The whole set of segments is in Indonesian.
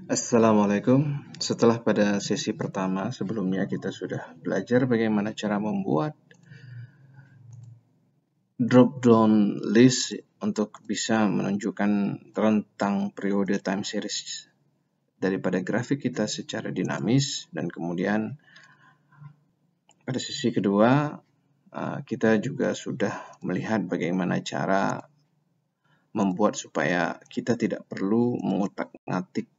Assalamualaikum. Setelah pada sesi pertama sebelumnya kita sudah belajar bagaimana cara membuat drop-down list untuk bisa menunjukkan rentang periode time series daripada grafik kita secara dinamis, dan kemudian pada sesi kedua kita juga sudah melihat bagaimana cara membuat supaya kita tidak perlu mengutak-ngatik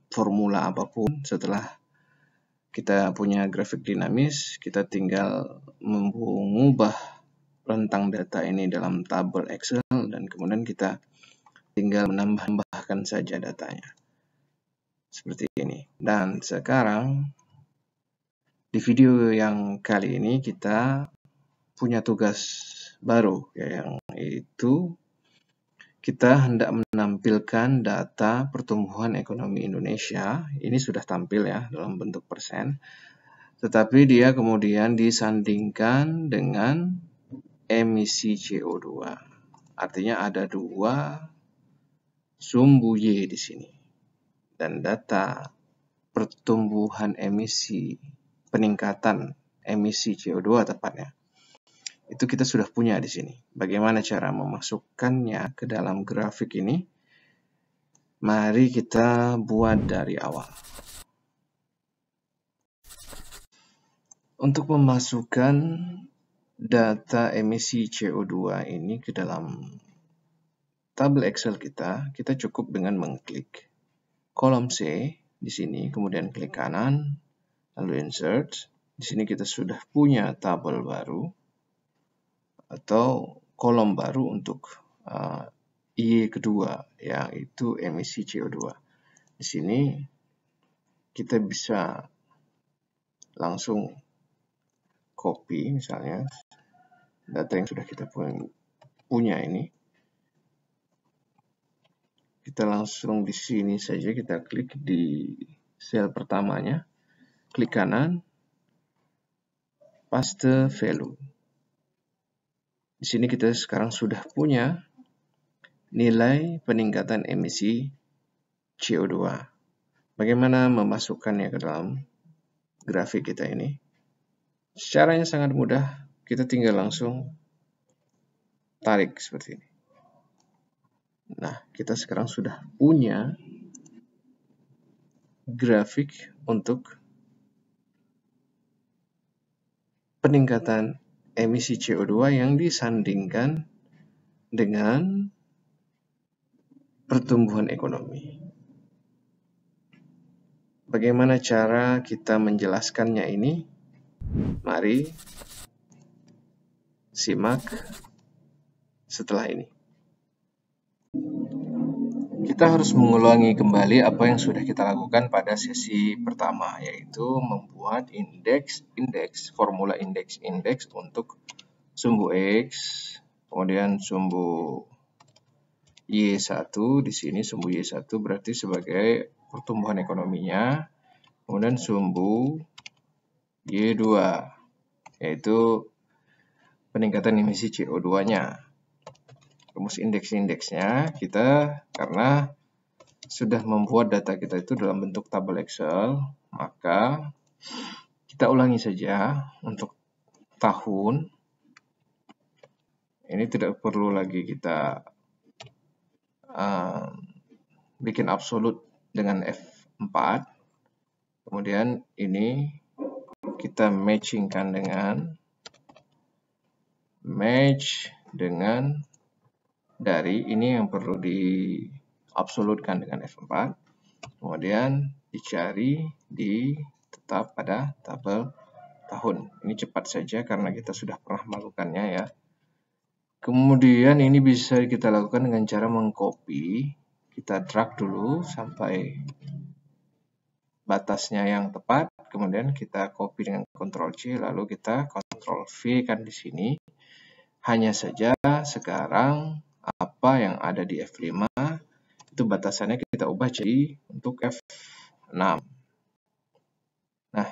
formula apapun. Setelah kita punya grafik dinamis, kita tinggal mengubah rentang data ini dalam tabel Excel, dan kemudian kita tinggal menambahkan saja datanya seperti ini. Dan sekarang di video yang kali ini kita punya tugas baru, yaitu kita hendak menampilkan data pertumbuhan ekonomi Indonesia. Ini sudah tampil ya dalam bentuk persen, tetapi dia kemudian disandingkan dengan emisi CO2. Artinya ada dua sumbu Y di sini. Dan data pertumbuhan peningkatan emisi CO2 tepatnya, itu kita sudah punya di sini. Bagaimana cara memasukkannya ke dalam grafik ini? Mari kita buat dari awal. Untuk memasukkan data emisi CO2 ini ke dalam tabel Excel kita cukup dengan mengklik kolom C di sini, kemudian klik kanan, lalu insert. Di sini kita sudah punya tabel baru atau kolom baru untuk Y kedua, yaitu emisi CO2. Di sini kita bisa langsung copy misalnya data yang sudah kita punya ini. Kita langsung di sini saja, kita klik di sel pertamanya, klik kanan, paste value. Di sini kita sekarang sudah punya nilai peningkatan emisi CO2. Bagaimana memasukkannya ke dalam grafik kita ini? Caranya sangat mudah, kita tinggal langsung tarik seperti ini. Nah, kita sekarang sudah punya grafik untuk peningkatan emisi CO2 yang disandingkan dengan pertumbuhan ekonomi. Bagaimana cara kita menjelaskannya ini? Mari simak setelah ini. Kita harus mengulangi kembali apa yang sudah kita lakukan pada sesi pertama, yaitu membuat formula indeks untuk sumbu X, kemudian sumbu Y1. Di sini sumbu Y1 berarti sebagai pertumbuhan ekonominya, kemudian sumbu Y2 yaitu peningkatan emisi CO2-nya. Rumus indeks-indeksnya kita, karena sudah membuat data kita itu dalam bentuk tabel Excel, maka kita ulangi saja untuk tahun. Ini tidak perlu lagi kita bikin absolut dengan F4. Kemudian ini kita matchingkan dengan match dengan dari ini yang perlu diabsolutkan dengan F4. Kemudian dicari tetap pada tabel tahun. Ini cepat saja karena kita sudah pernah melakukannya ya. Kemudian ini bisa kita lakukan dengan cara mengcopy. Kita drag dulu sampai batasnya yang tepat, kemudian kita copy dengan Ctrl C, lalu kita Ctrl V kan di sini. Hanya saja sekarang apa yang ada di F5 itu batasannya kita ubah jadi untuk F6. Nah,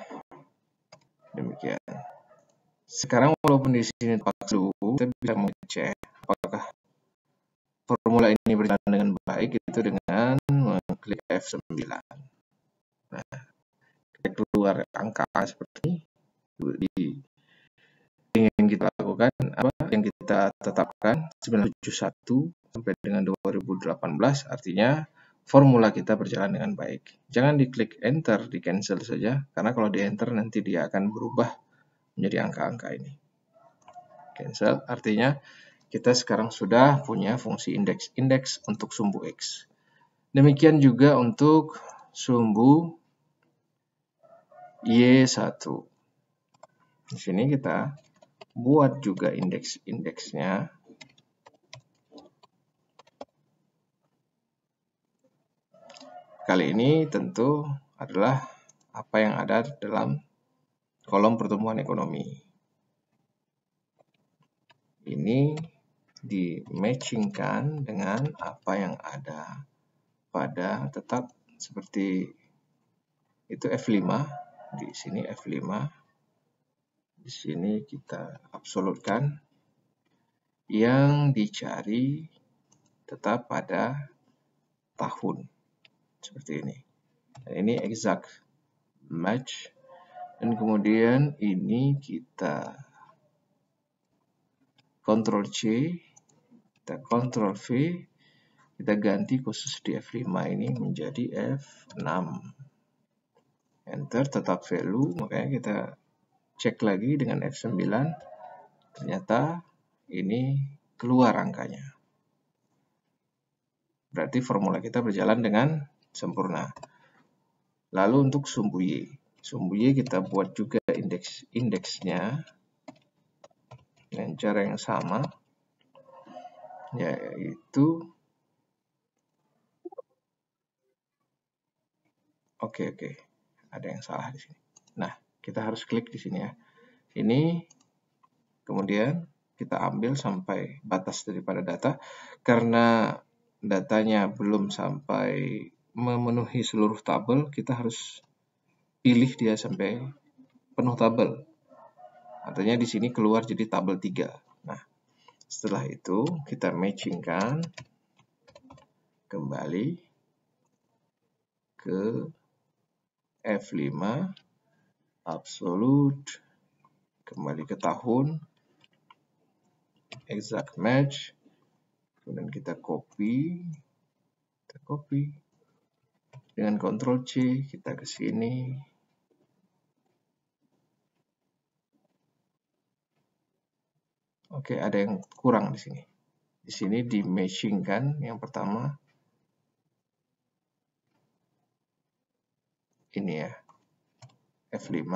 demikian. Sekarang walaupun di sini terpaksa kita bisa mengecek apakah formula ini berjalan dengan baik, itu dengan mengklik F9. Nah, keluar angka seperti ini. Yang kita lakukan yang kita tetapkan 971 sampai dengan 2018, artinya formula kita berjalan dengan baik. Jangan diklik enter, di cancel saja, karena kalau di enter nanti dia akan berubah menjadi angka-angka ini. Cancel artinya kita sekarang sudah punya fungsi indeks untuk sumbu X. Demikian juga untuk sumbu Y1. Di sini kita buat juga indeks-indeksnya. Kali ini tentu adalah apa yang ada dalam kolom pertumbuhan ekonomi. Ini di-matchingkan dengan apa yang ada pada tetap seperti itu F5. Di sini F5. Di sini kita absolutkan. Yang dicari tetap pada tahun. Seperti ini. Dan ini exact match. Dan kemudian ini kita Ctrl C, kita Ctrl V, kita ganti khusus di F5 ini menjadi F6. Enter, tetap value, makanya kita cek lagi dengan F9. Ternyata ini keluar angkanya. Berarti formula kita berjalan dengan sempurna. Lalu untuk sumbu Y. Sumbu Y kita buat juga indeksnya dengan cara yang sama, yaitu oke, ada yang salah di sini. Nah, kita harus klik di sini ya. Ini kemudian kita ambil sampai batas daripada data, karena datanya belum sampai memenuhi seluruh tabel, kita harus pilih dia sampai penuh tabel. Artinya di sini keluar jadi tabel 3. Nah, setelah itu kita matchingkan kembali ke F5, absolute, kembali ke tahun, exact match, kemudian kita copy dengan Ctrl C, kita ke sini. Oke, ada yang kurang di sini. Di sini di matchingkan yang pertama ini ya, F5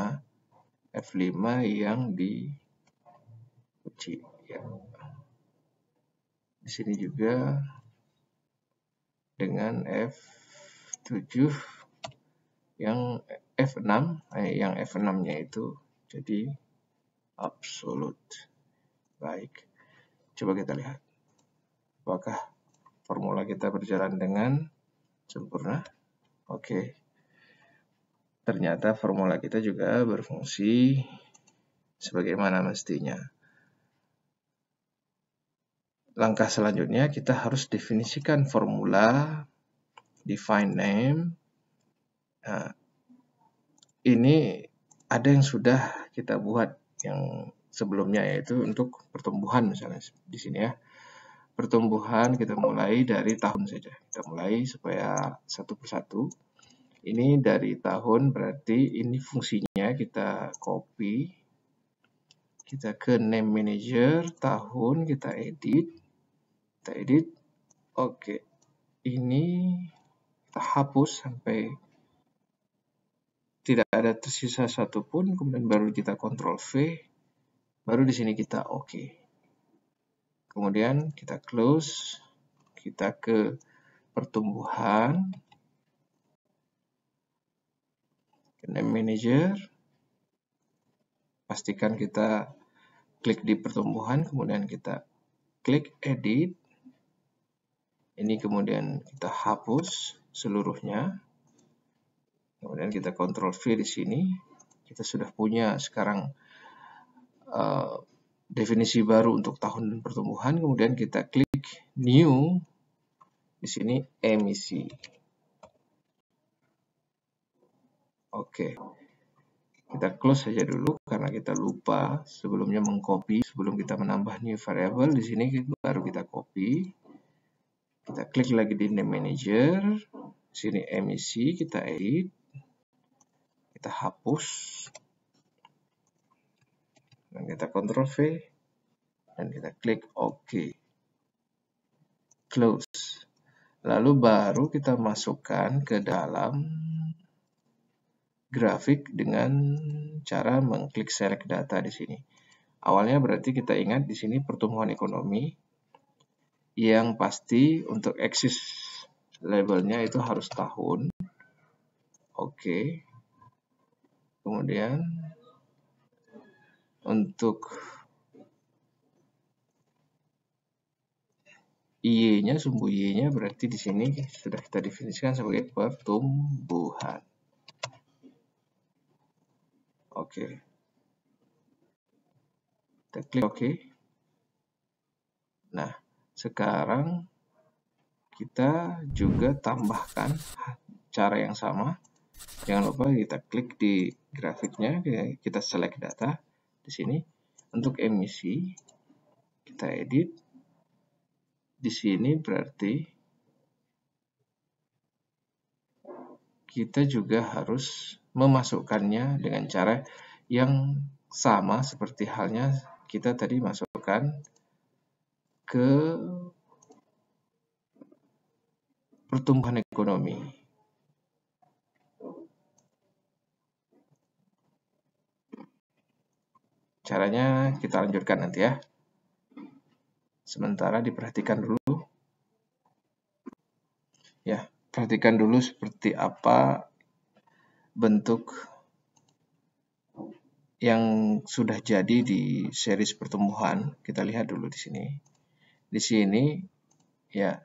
yang dikunci ya. Di sini juga dengan F7 yang F6, yang F6-nya itu jadi absolute. Baik, coba kita lihat apakah formula kita berjalan dengan sempurna. Oke, ternyata formula kita juga berfungsi sebagaimana mestinya. Langkah selanjutnya kita harus definisikan formula, define name. Nah, ini ada yang sudah kita buat yang sebelumnya, yaitu untuk pertumbuhan misalnya di sini ya. Pertumbuhan kita mulai dari tahun saja. Kita mulai supaya satu persatu. Ini dari tahun, berarti ini fungsinya kita copy. Kita ke name manager, tahun, kita edit. Oke. Ini kita hapus sampai tidak ada tersisa satupun, kemudian baru kita Ctrl V, baru di sini kita oke. Kemudian kita close, kita ke pertumbuhan, ke name manager, pastikan kita klik di pertumbuhan, kemudian kita klik edit. Ini kemudian kita hapus seluruhnya. Kemudian kita Ctrl V di sini. Kita sudah punya sekarang definisi baru untuk tahun dan pertumbuhan. Kemudian kita klik new. Di sini emisi. Oke. Kita close saja dulu karena kita lupa sebelumnya mengcopy sebelum kita menambah new variable. Di sini baru kita copy. Kita klik lagi di name manager. Sini emisi kita edit. Kita hapus. Dan kita Ctrl V dan kita klik OK. Close. Lalu baru kita masukkan ke dalam grafik dengan cara mengklik select data di sini. Awalnya berarti kita ingat di sini pertumbuhan ekonomi yang pasti untuk axis labelnya itu harus tahun. Oke. Kemudian untuk Y-nya, sumbu Y-nya berarti di sini sudah kita definisikan sebagai pertumbuhan. Oke. Kita klik OK. Nah, sekarang kita juga tambahkan cara yang sama. Jangan lupa kita klik di grafiknya, kita select data di sini. Untuk emisi, kita edit. Di sini berarti kita juga harus memasukkannya dengan cara yang sama seperti halnya kita tadi masukkan ke pertumbuhan ekonomi. Caranya kita lanjutkan nanti ya. Sementara diperhatikan dulu. Ya, perhatikan dulu seperti apa bentuk yang sudah jadi di series pertumbuhan. Kita lihat dulu di sini. Di sini ya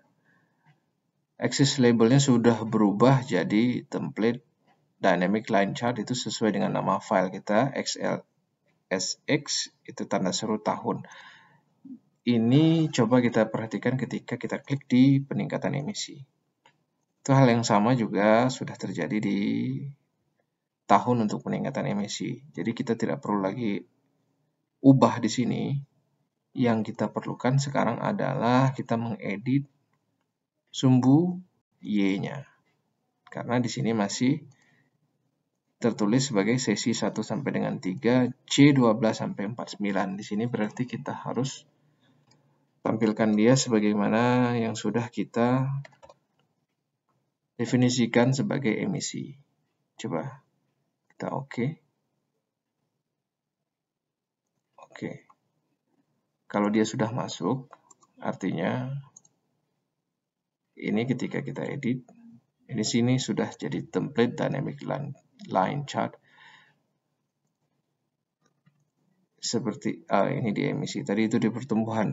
axis labelnya sudah berubah jadi template dynamic line chart itu sesuai dengan nama file kita XLSX itu tanda seru tahun. Ini coba kita perhatikan ketika kita klik di peningkatan emisi. Itu hal yang sama juga sudah terjadi di tahun untuk peningkatan emisi. Jadi kita tidak perlu lagi ubah di sini. Yang kita perlukan sekarang adalah kita mengedit sumbu Y-nya. Karena di sini masih tertulis sebagai sesi 1 sampai dengan 3, C12 sampai 49. Di sini berarti kita harus tampilkan dia sebagaimana yang sudah kita definisikan sebagai emisi. Coba kita OK. Oke. Kalau dia sudah masuk, artinya ini ketika kita edit, di sini sudah jadi template dynamic line chart. Seperti ini di emisi, tadi itu di pertumbuhan.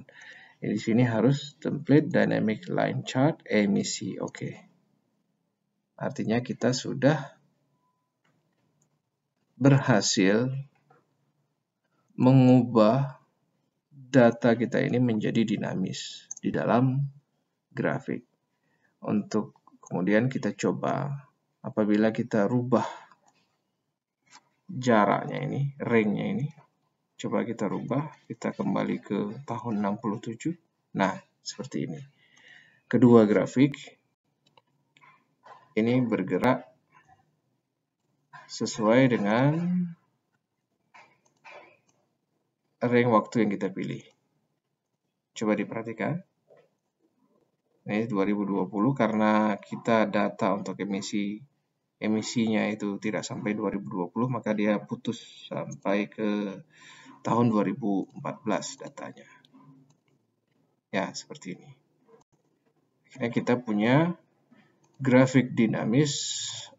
Di sini harus template dynamic line chart emisi. Oke. Artinya kita sudah berhasil mengubah data kita ini menjadi dinamis di dalam grafik. Untuk kemudian kita coba apabila kita rubah jaraknya ini, range-nya ini, coba kita rubah, kita kembali ke tahun 67. Nah, seperti ini. Kedua grafik ini bergerak sesuai dengan range waktu yang kita pilih. Coba diperhatikan. Ini 2020 karena kita data untuk emisinya itu tidak sampai 2020, maka dia putus sampai ke tahun 2014 datanya. Ya, seperti ini. Akhirnya kita punya grafik dinamis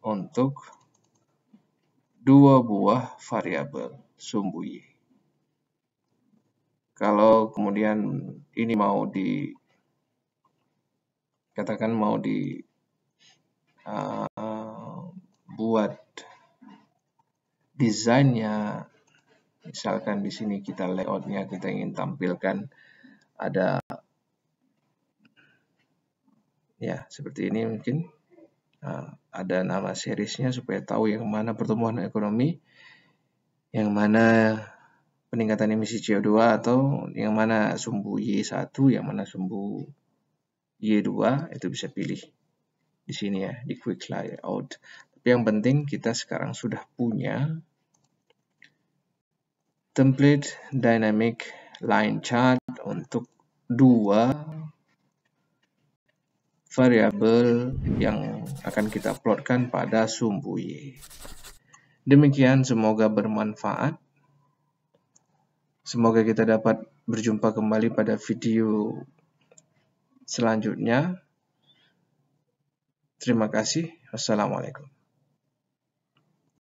untuk dua buah variabel sumbu Y. Kalau kemudian ini mau katakan mau buat desainnya, misalkan di sini kita layoutnya kita ingin tampilkan ada ya seperti ini mungkin ada nama seriesnya supaya tahu yang mana pertumbuhan ekonomi, yang mana peningkatan emisi CO2, atau yang mana sumbu Y1, yang mana sumbu Y2, itu bisa pilih di sini ya, di quick layout. Tapi yang penting kita sekarang sudah punya template dynamic line chart untuk dua variabel yang akan kita plotkan pada sumbu Y. Demikian, semoga bermanfaat. Semoga kita dapat berjumpa kembali pada video selanjutnya. Terima kasih. Wassalamualaikum.